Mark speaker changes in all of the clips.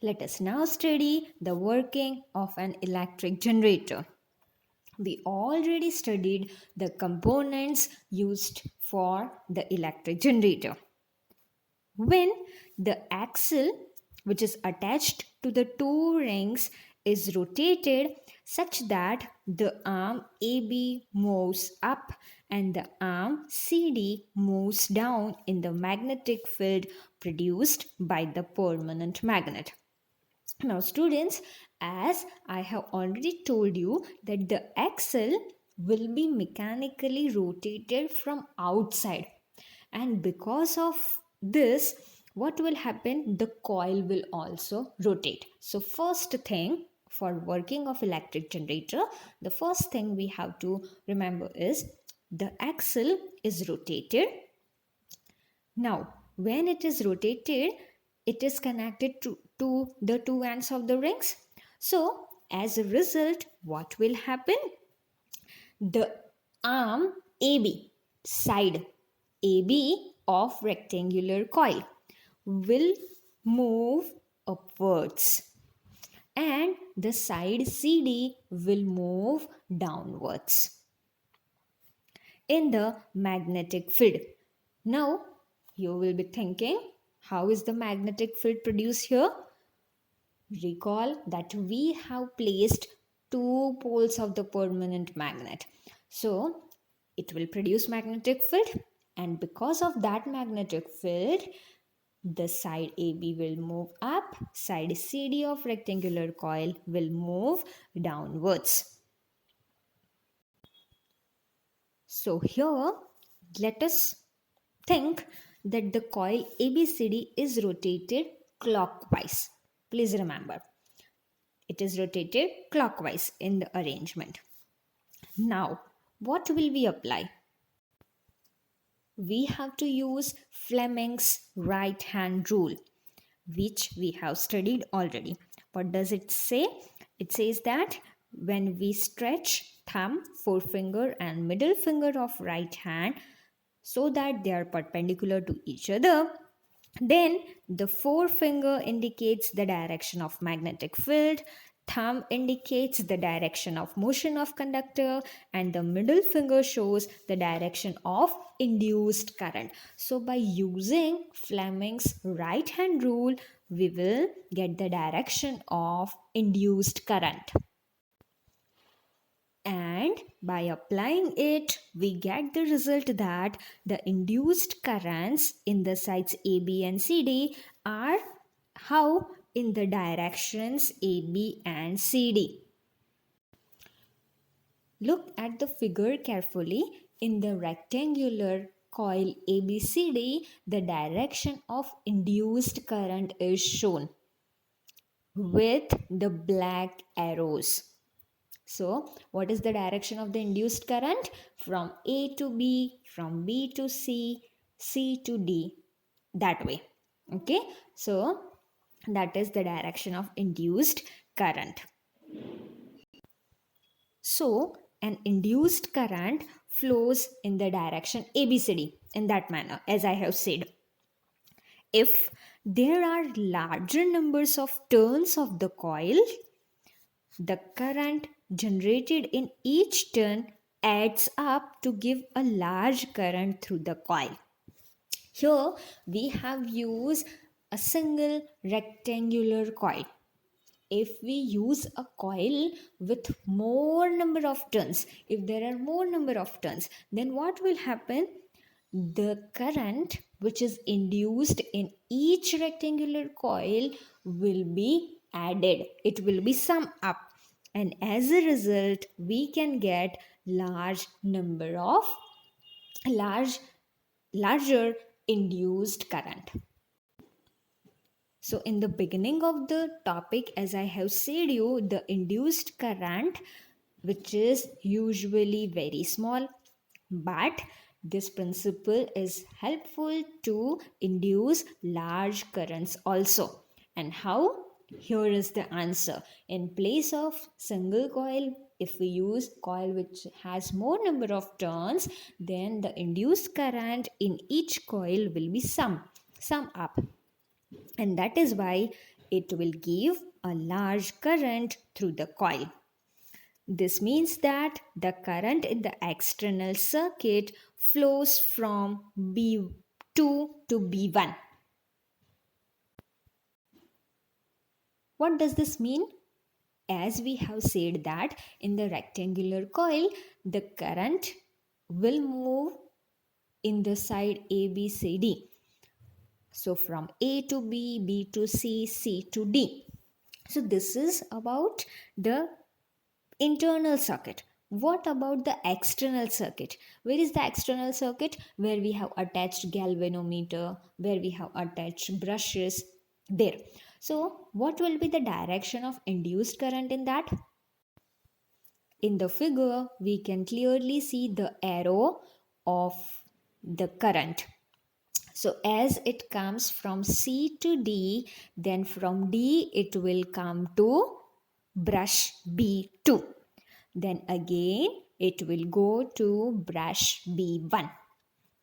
Speaker 1: Let us now study the working of an electric generator. We already studied the components used for the electric generator. When the axle, which is attached to the two rings, is rotated such that the arm AB moves up and the arm CD moves down in the magnetic field produced by the permanent magnet. Now, students, as I have already told you that the axle will be mechanically rotated from outside, and because of this, what will happen? The coil will also rotate. So, first thing for working of electric generator, the first thing we have to remember is the axle is rotated. Now, when it is rotated, it is connected to the two ends of the rings. So, as a result, what will happen? The arm AB, side AB of rectangular coil will move upwards and the side CD will move downwards in the magnetic field. Now, you will be thinking, how is the magnetic field produced here? Recall that we have placed two poles of the permanent magnet. So, it will produce magnetic field, and because of that magnetic field, the side AB will move up, side CD of rectangular coil will move downwards. So here, let us think that the coil ABCD is rotated clockwise. Please remember, it is rotated clockwise in the arrangement. Now, what will we apply? We have to use Fleming's right hand rule, which we have studied already. What does it say? It says that when we stretch thumb, forefinger, and middle finger of right hand so that they are perpendicular to each other, then the forefinger indicates the direction of magnetic field, thumb indicates the direction of motion of conductor, and the middle finger shows the direction of induced current. So by using Fleming's right hand rule, we will get the direction of induced current. And by applying it, we get the result that the induced currents in the sides AB and CD are how in the directions AB and CD. Look at the figure carefully. In the rectangular coil ABCD, the direction of induced current is shown with the black arrows. So, what is the direction of the induced current? From A to B, from B to C, C to D, that way. Okay, so that is the direction of induced current. So, an induced current flows in the direction ABCD in that manner, as I have said. If there are larger numbers of turns of the coil, the current generated in each turn adds up to give a large current through the coil. Here we have used a single rectangular coil. If we use a coil with more number of turns, if there are more number of turns, then what will happen? The current which is induced in each rectangular coil will be added. It will be summed up, and as a result we can get larger induced current. So in the beginning of the topic, as I have said you, the induced current, which is usually very small, but this principle is helpful to induce large currents also. And how? Here is the answer. In place of single coil, if we use coil which has more number of turns, then the induced current in each coil will be sum up. And that is why it will give a large current through the coil. This means that the current in the external circuit flows from B2 to B1. What does this mean? As we have said that in the rectangular coil, the current will move in the side A, B, C, D. So from A to B, B to C, C to D. So this is about the internal circuit. What about the external circuit? Where is the external circuit? Where we have attached galvanometer, where we have attached brushes there. So what will be the direction of induced current in that? In the figure, we can clearly see the arrow of the current. So as it comes from C to D, then from D it will come to brush B2. Then again it will go to brush B1.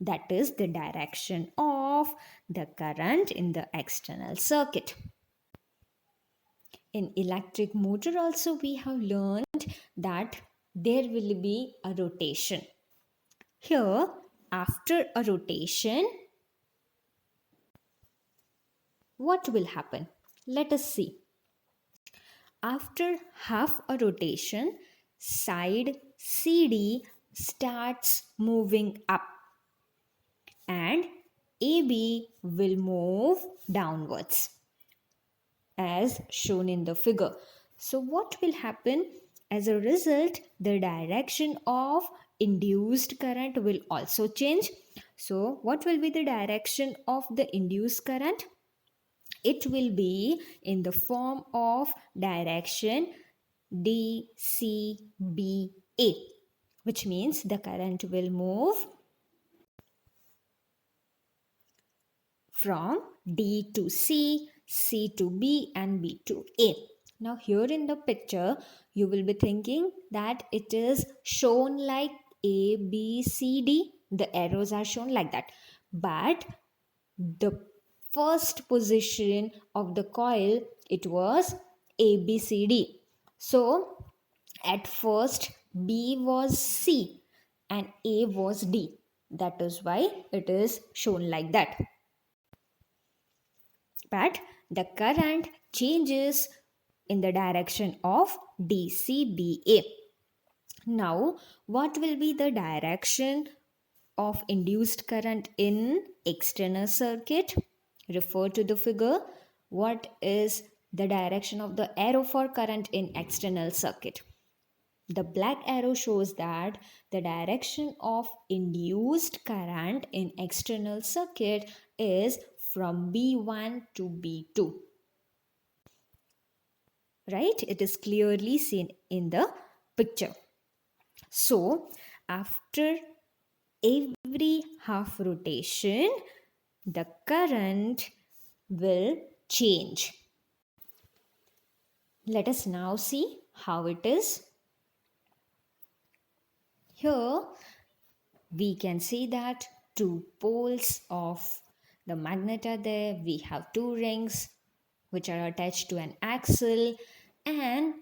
Speaker 1: That is the direction of the current in the external circuit. In electric motor also we have learned that there will be a rotation. Here, after a rotation, what will happen? Let us see. After half a rotation, side CD starts moving up and AB will move downwards as shown in the figure. So what will happen? As a result, the direction of induced current will also change. So what will be the direction of the induced current? It will be in the form of direction DCBA, which means the current will move from D to C, C to B and B to A. Now here in the picture, you will be thinking that it is shown like A, B, C, D. The arrows are shown like that. But the first position of the coil, it was A, B, C, D. So at first B was C and A was D. That is why it is shown like that. But the current changes in the direction of DCBA. Now, what will be the direction of induced current in external circuit? Refer to the figure. What is the direction of the arrow for current in external circuit? The black arrow shows that the direction of induced current in external circuit is from B1 to B2. Right? It is clearly seen in the picture. So, after every half rotation, the current will change. Let us now see how it is. Here, we can see that two poles of the magnet are there. We have two rings which are attached to an axle, and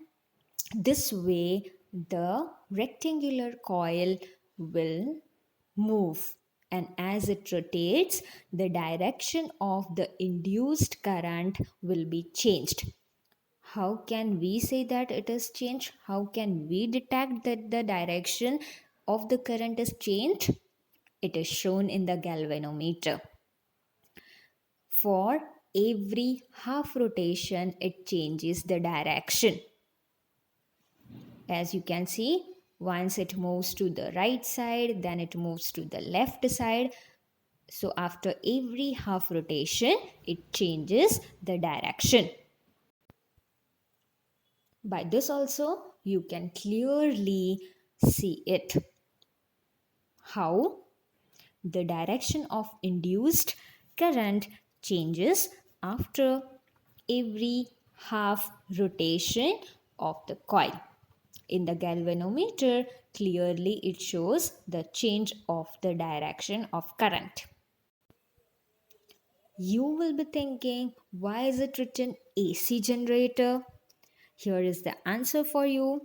Speaker 1: this way the rectangular coil will move, and as it rotates, the direction of the induced current will be changed. How can we say that it is changed? How can we detect that the direction of the current is changed? It is shown in the galvanometer. For every half rotation, it changes the direction. As you can see, once it moves to the right side, then it moves to the left side. So after every half rotation, it changes the direction. By this also, you can clearly see it. How the direction of induced current changes after every half rotation of the coil. In the galvanometer, clearly it shows the change of the direction of current. You will be thinking, why is it written AC generator? Here is the answer for you.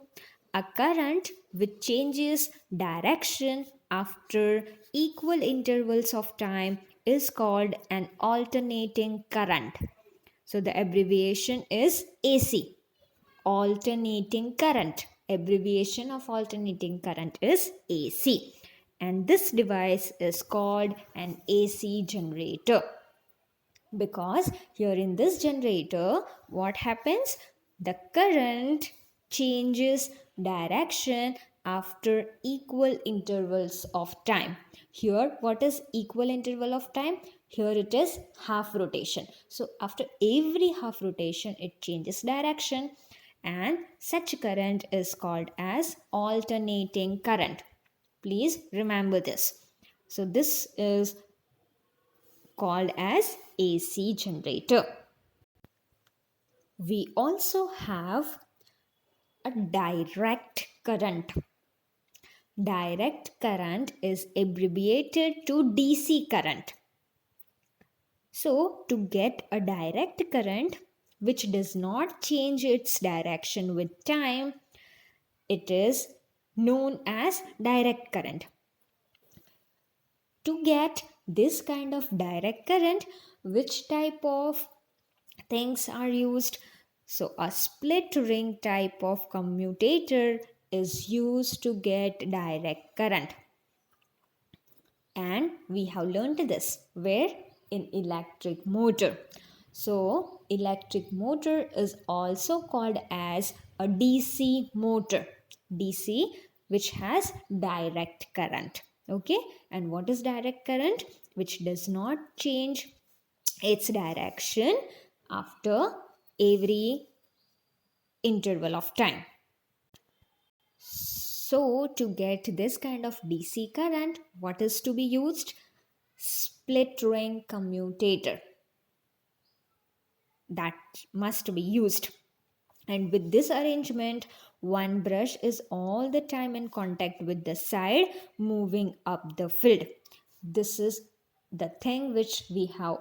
Speaker 1: A current which changes direction after equal intervals of time is called an alternating current. So the abbreviation is AC. Alternating current. Abbreviation of alternating current is AC. And this device is called an AC generator. Because here in this generator, what happens? The current changes direction after equal intervals of time. Here, what is equal interval of time? Here it is half rotation. So after every half rotation, it changes direction, and such current is called as alternating current. Please remember this. So this is called as AC generator. We also have a direct current. Direct current is abbreviated to DC current. So, to get a direct current which does not change its direction with time, it is known as direct current. To get this kind of direct current, which type of things are used? So, a split ring type of commutator is used to get direct current. And we have learned this where? In electric motor. So, electric motor is also called as a DC motor. DC, which has direct current. Okay, and what is direct current? Which does not change its direction after every interval of time. So, to get this kind of DC current, what is to be used? Split ring commutator. That must be used. And with this arrangement, one brush is all the time in contact with the side moving up the field. This is the thing which we have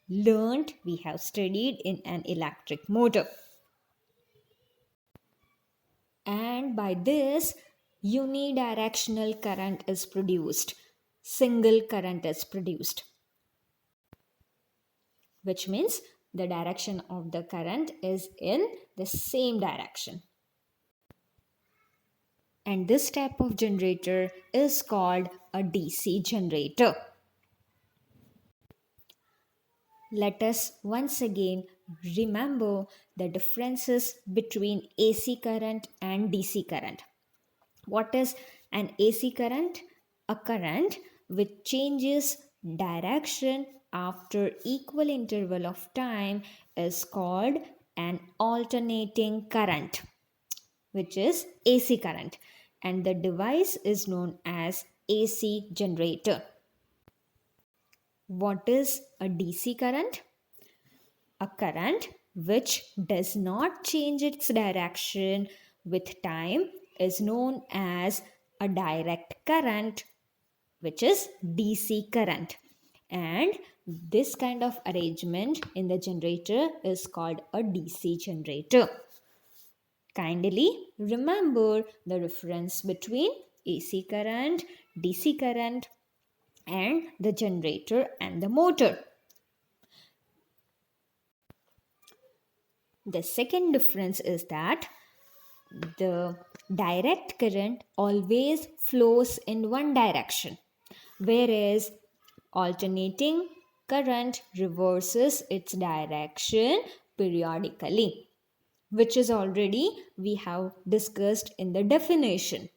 Speaker 1: learned, we have studied in an electric motor. And by this, unidirectional current is produced. Single current is produced, which means the direction of the current is in the same direction. And this type of generator is called a DC generator. Let us once again remember the differences between AC current and DC current. What is an AC current? A current which changes direction after equal interval of time is called an alternating current, which is AC current, and the device is known as AC generator. What is a DC current? A current which does not change its direction with time is known as a direct current, which is DC current. And this kind of arrangement in the generator is called a DC generator. Kindly remember the difference between AC current, DC current, and the generator and the motor. The second difference is that the direct current always flows in one direction, whereas alternating current reverses its direction periodically, which is already we have discussed in the definition,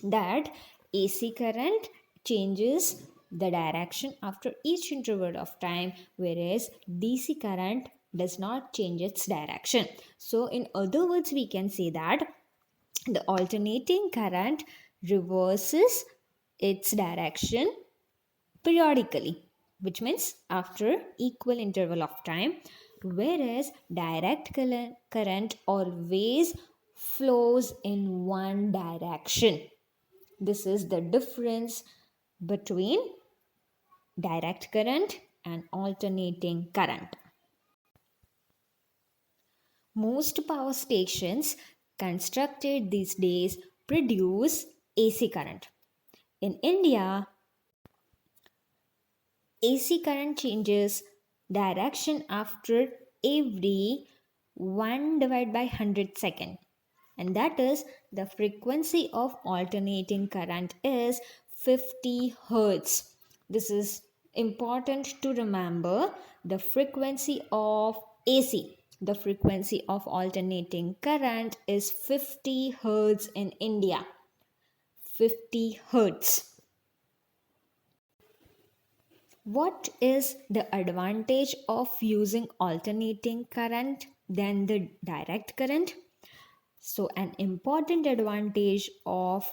Speaker 1: that AC current changes the direction after each interval of time, whereas DC current does not change its direction. So in other words, we can say that the alternating current reverses its direction periodically, which means after equal interval of time, whereas direct current always flows in one direction. This is the difference between direct current an alternating current. Most power stations constructed these days produce AC current. In India, AC current changes direction after every 1 divided by 100 second, and that is the frequency of alternating current is 50 hertz. This is important to remember. The frequency of AC, the frequency of alternating current is 50 hertz in India. 50 hertz. What is the advantage of using alternating current than the direct current? So, an important advantage of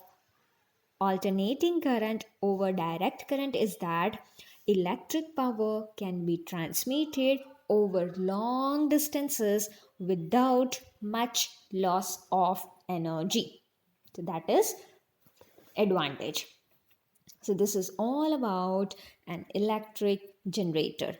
Speaker 1: alternating current over direct current is that electric power can be transmitted over long distances without much loss of energy. So, that is advantage. So, this is all about an electric generator.